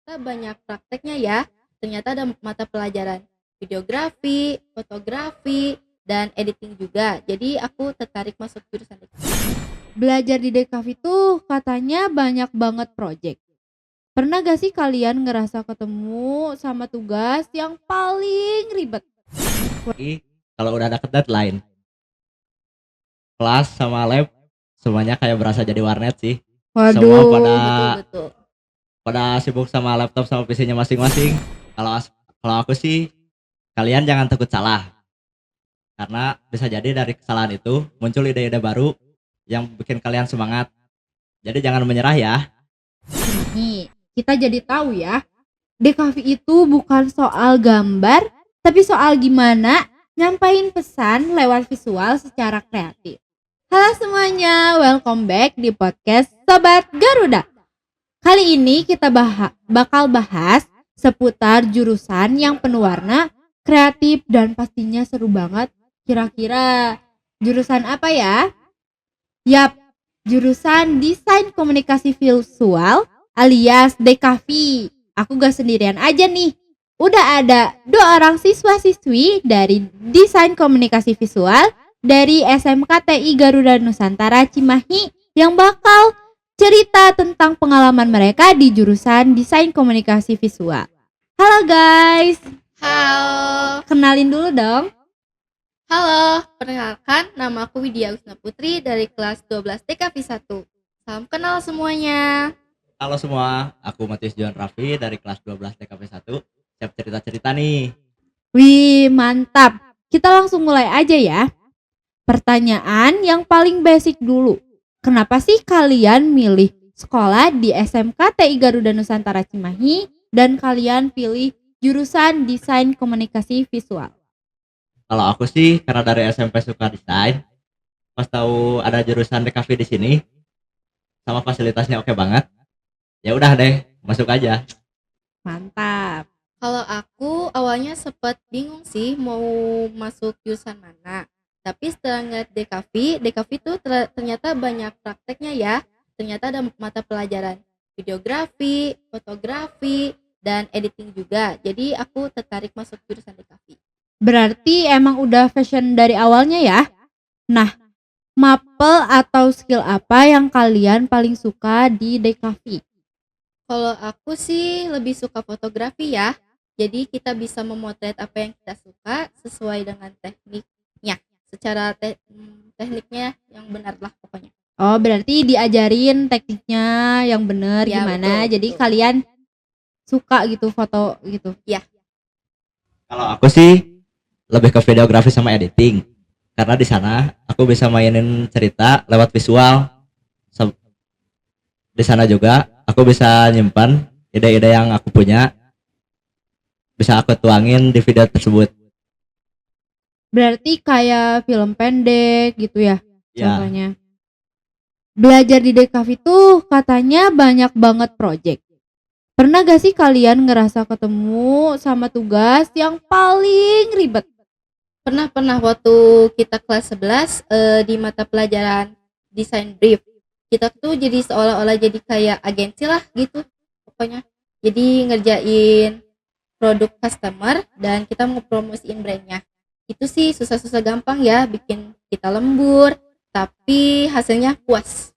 Ternyata banyak prakteknya ya. Ternyata ada mata pelajaran videografi, fotografi, dan editing juga. Jadi aku tertarik masuk jurusan itu. Belajar di Dekaf itu katanya banyak banget project. Pernah gak sih kalian ngerasa ketemu sama tugas yang paling ribet? Lagi kalau udah deket deadline, kelas sama lab semuanya kayak berasa jadi warnet sih. Semua Waduh, Betul-betul. pada sibuk sama laptop sama PC-nya masing-masing. Kalau aku sih, kalian jangan takut salah, karena bisa jadi dari kesalahan itu muncul ide-ide baru yang bikin kalian semangat. Jadi jangan menyerah ya. nih kita jadi tahu ya, Dekaf itu bukan soal gambar, tapi soal gimana nyampain pesan lewat visual secara kreatif. Halo semuanya, welcome back di podcast Sobat Garuda. Kali ini kita bakal bahas seputar jurusan yang penuh warna, kreatif, dan pastinya seru banget. Kira-kira jurusan apa ya? Yap, jurusan Desain Komunikasi Visual alias DKV. Aku gak sendirian aja nih. Udah ada 2 orang siswa-siswi dari Desain Komunikasi Visual dari SMKTI Garuda Nusantara Cimahi yang bakal cerita tentang pengalaman mereka di jurusan Desain Komunikasi Visual. Halo guys, Halo. kenalin dulu dong. Halo, perkenalkan nama aku Widya Usna Putri dari kelas 12 TKV 1. Salam kenal semuanya. Halo semua, aku Matius John Raffi dari kelas 12 TKP 1. Siap cerita-cerita nih. Wih, mantap. Kita langsung mulai aja ya. Pertanyaan yang paling basic dulu. Kenapa sih kalian milih sekolah di SMKTI Garuda Nusantara Cimahi dan kalian pilih jurusan Desain Komunikasi Visual? Kalau aku sih karena dari SMP suka desain, pas tahu ada jurusan DKV di sini sama fasilitasnya oke banget. Ya udah deh, masuk aja. Mantap. Kalau aku awalnya sempat bingung sih mau masuk jurusan mana. Tapi setelah ngeliat DKV itu ternyata banyak prakteknya ya. Ternyata ada mata pelajaran videografi, fotografi, dan editing juga. Jadi aku tertarik masuk jurusan DKV. Berarti emang udah fashion dari awalnya ya? Nah, mapel atau skill apa yang kalian paling suka di DKV? Kalau aku sih lebih suka fotografi ya. Jadi kita bisa memotret apa yang kita suka sesuai dengan tekniknya. Secara tekniknya yang benar lah pokoknya. Oh, berarti diajarin tekniknya yang bener Ya, gimana. betul, Jadi betul. kalian suka gitu foto gitu. Kalau aku sih lebih ke videografi sama editing. Karena di sana aku bisa mainin cerita lewat visual. Di sana juga aku bisa nyimpan ide-ide yang aku punya, bisa aku tuangin di video tersebut. Berarti kayak film pendek gitu ya Ya, contohnya. Belajar di Dekaf itu katanya banyak banget project. Pernah gak sih kalian ngerasa ketemu sama tugas yang paling ribet? Pernah waktu kita kelas 11 di mata pelajaran desain brief. Kita tuh jadi seolah-olah jadi kayak agensi lah gitu pokoknya. Jadi ngerjain produk customer dan kita mau promosiin brandnya. Itu sih susah-susah gampang ya, bikin kita lembur, tapi hasilnya puas.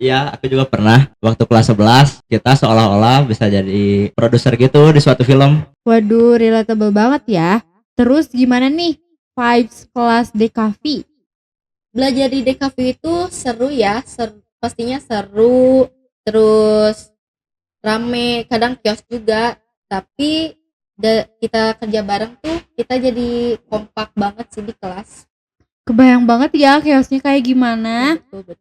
iya, aku juga pernah waktu kelas 11 kita seolah-olah bisa jadi produser gitu di suatu film. Waduh, relatable banget ya. Terus gimana nih vibes kelas DKV? Belajar di DKV itu seru ya, pastinya seru, terus rame, kadang kios juga, tapi kita kerja bareng tuh kita jadi kompak banget sih di kelas. Kebayang banget ya chaosnya kayak gimana. Betul.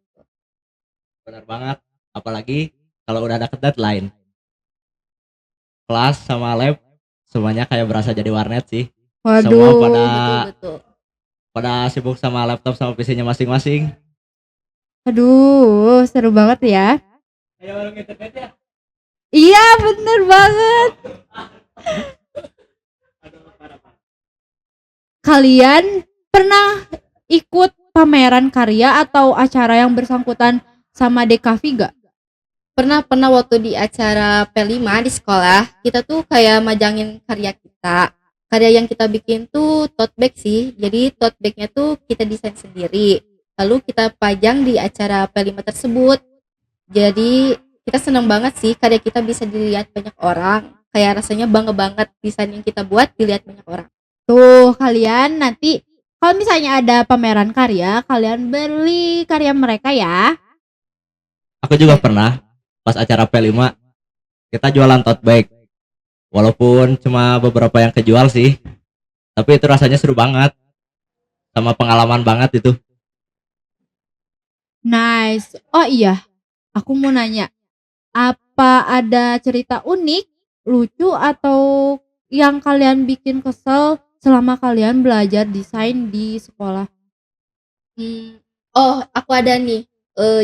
Benar banget, apalagi kalau udah deket deadline, kelas sama lab semuanya kayak berasa jadi warnet sih. Semua Waduh, Betul. pada sibuk sama laptop sama PC-nya masing-masing. aduh seru banget ya. Kayak warung internet ya. Iya bener banget. Kalian pernah ikut pameran karya atau acara yang bersangkutan sama DKV gak? Pernah waktu di acara P5 di sekolah, kita tuh kayak majangin karya kita. Karya yang kita bikin tuh tote bag sih. Jadi tote bagnya tuh kita desain sendiri. Lalu kita pajang di acara P5 tersebut. Jadi kita seneng banget sih karya kita bisa dilihat banyak orang. Kayak rasanya bangga banget desain yang kita buat dilihat banyak orang. Tuh, kalian nanti kalau misalnya ada pameran karya, kalian beli karya mereka ya. Aku juga pernah pas acara P5 kita jualan tote bag. Walaupun cuma beberapa yang kejual sih, tapi itu rasanya seru banget sama pengalaman banget itu. Nice. Oh iya, aku mau nanya, apa ada cerita unik, lucu atau yang kalian bikin kesel selama kalian belajar desain di sekolah? Hmm, oh, aku ada nih.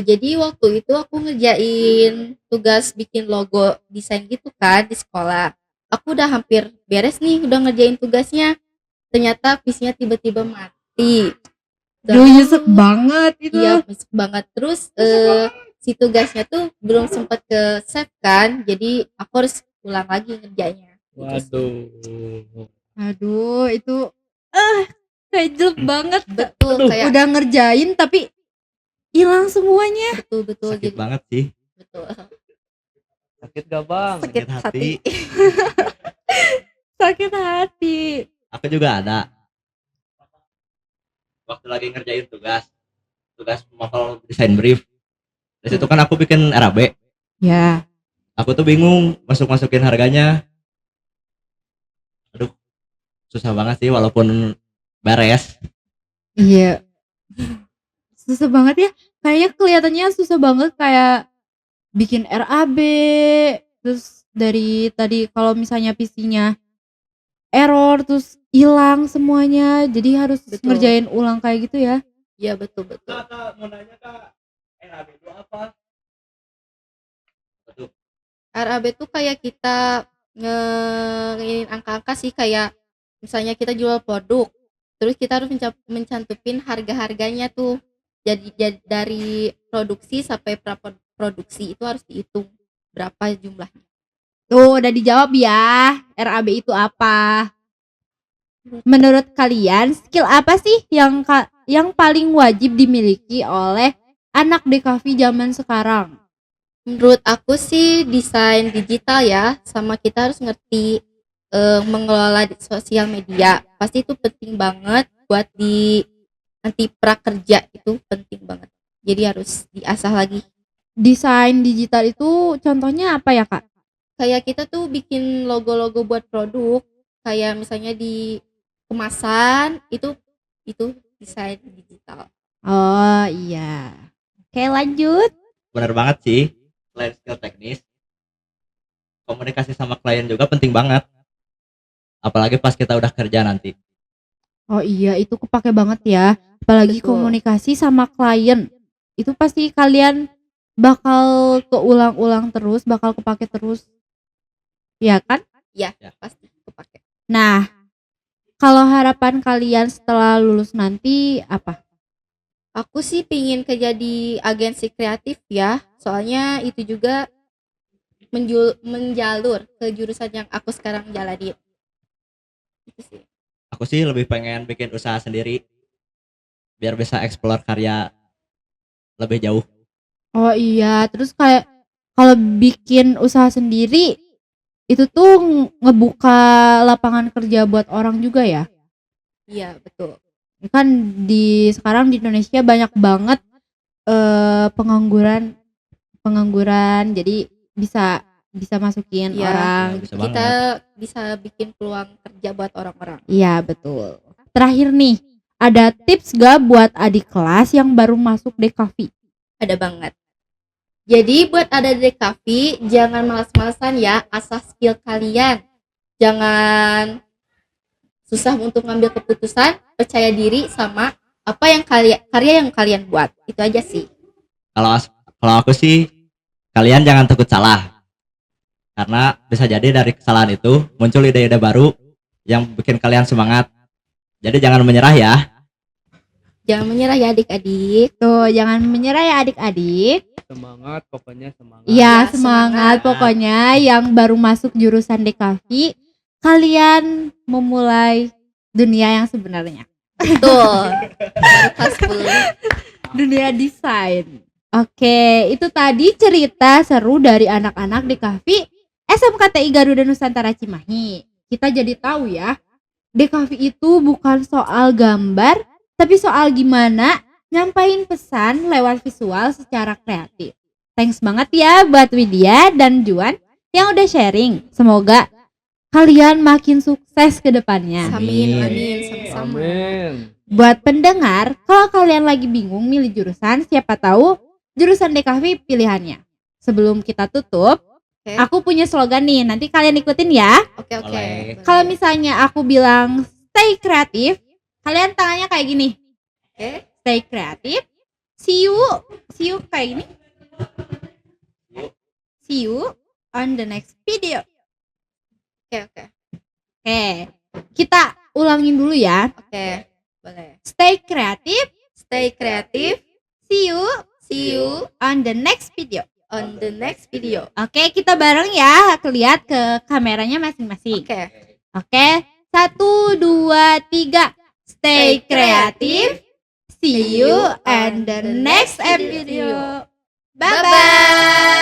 Jadi waktu itu aku ngerjain tugas bikin logo desain gitu kan di sekolah. Aku udah hampir beres nih, udah ngerjain tugasnya. Ternyata visnya tiba-tiba mati. Duh, nyesek Terus, banget itu. iya masuk banget. Terus si tugasnya tuh belum sempat ke save kan, jadi aku harus ulang lagi ngerjainnya. Gitu sih. Aduh, itu kayak jelek banget. Betul, kayak Udah ngerjain tapi hilang semuanya. betul Sakit jadi banget sih, betul. Sakit gak bang? Sakit hati. Sakit hati. Aku juga ada. Waktu lagi ngerjain tugas novel desain brief. Di situ kan aku bikin RAB. Ya. Aku tuh bingung masukin harganya. Aduh, susah banget sih walaupun beres. Iya. Susah banget ya. Kayaknya kelihatannya susah banget kayak bikin RAB. Terus dari tadi kalau misalnya PC-nya error terus hilang semuanya. Jadi harus Betul. ngerjain ulang kayak gitu ya. Iya betul. Kak, mau nanya Kak, RAB itu apa? Betul. RAB tuh kayak kita nginin angka-angka sih, kayak misalnya kita jual produk, terus kita harus mencantupin harga-harganya tuh. Jadi dari produksi sampai praproduksi itu harus dihitung berapa jumlahnya. Tuh udah dijawab ya. RAB itu apa? Menurut kalian skill apa sih yang paling wajib dimiliki oleh anak DKV zaman sekarang? Menurut aku sih desain digital ya, sama kita harus ngerti mengelola sosial media. Pasti itu penting banget buat di nanti prakerja, itu penting banget. Jadi harus diasah lagi. Desain digital itu contohnya apa ya, Kak? Kayak kita tuh bikin logo-logo buat produk, kayak misalnya di kemasan itu desain digital. Oh iya. Oke, lanjut. Benar banget sih. Selain skill teknis, komunikasi sama klien juga penting banget. Apalagi pas kita udah kerja nanti. Oh iya, itu kepake banget ya. Apalagi Betul. komunikasi sama klien. Itu pasti kalian bakal keulang-ulang terus, bakal kepake terus. Ya kan? Ya, Ya. pasti kepake. Nah, kalau harapan kalian setelah lulus nanti apa? Aku sih pingin kerja di agensi kreatif ya, soalnya itu juga menjalur ke jurusan yang aku sekarang jalani. Itu sih. Aku sih lebih pengen bikin usaha sendiri biar bisa explore karya lebih jauh. Oh iya, terus kayak kalau bikin usaha sendiri itu tuh ngebuka lapangan kerja buat orang juga ya. Iya, betul. Kan sekarang di Indonesia banyak banget pengangguran jadi bisa masukin Iya, orang. Ya, bisa kita banget. bisa bikin peluang kerja buat orang-orang. Iya, betul. Terakhir nih, ada tips gak buat adik kelas yang baru masuk DKV? Ada banget. Jadi buat ada DKV, jangan malas-malasan ya, asah skill kalian. Jangan susah untuk ngambil keputusan, percaya diri sama apa yang karya yang kalian buat. Itu aja sih. Kalau aku sih, kalian jangan takut salah. Karena bisa jadi dari kesalahan itu muncul ide-ide baru yang bikin kalian semangat. Jadi jangan menyerah ya. Jangan menyerah ya adik-adik. Tuh, jangan menyerah ya adik-adik. Semangat, pokoknya semangat. Iya, Ya, semangat semangat. pokoknya yang baru masuk jurusan DKV, kalian memulai dunia yang sebenarnya. Betul. Baru kelas 10. Dunia desain. Oke, itu tadi cerita seru dari anak-anak DKV SMKTI Garuda Nusantara Cimahi. Kita jadi tahu ya, DKV itu bukan soal gambar, tapi soal gimana nyampain pesan lewat visual secara kreatif. Thanks banget ya buat Widya dan Juan yang udah sharing. Semoga kalian makin sukses ke depannya. Amin, amin, sama-sama. Amin. Buat pendengar, kalau kalian lagi bingung milih jurusan, siapa tahu jurusan DKV pilihannya. Sebelum kita tutup, Oke. aku punya slogan nih, nanti kalian ikutin ya. Oke, oke. Boleh. Boleh. Kalau misalnya aku bilang stay kreatif, kalian tangannya kayak gini. Oke. Stay kreatif. See you kayak gini. See you on the next video. Oke, oke. Oke, kita ulangin dulu ya. Oke. Boleh. Stay kreatif. Stay kreatif. See you See you on the next video. on the next video. Oke, kita bareng ya. Lihat ke kameranya masing-masing. Oke. Oke, 1, 2, 3. Stay kreatif. See you on the next video. Bye-bye.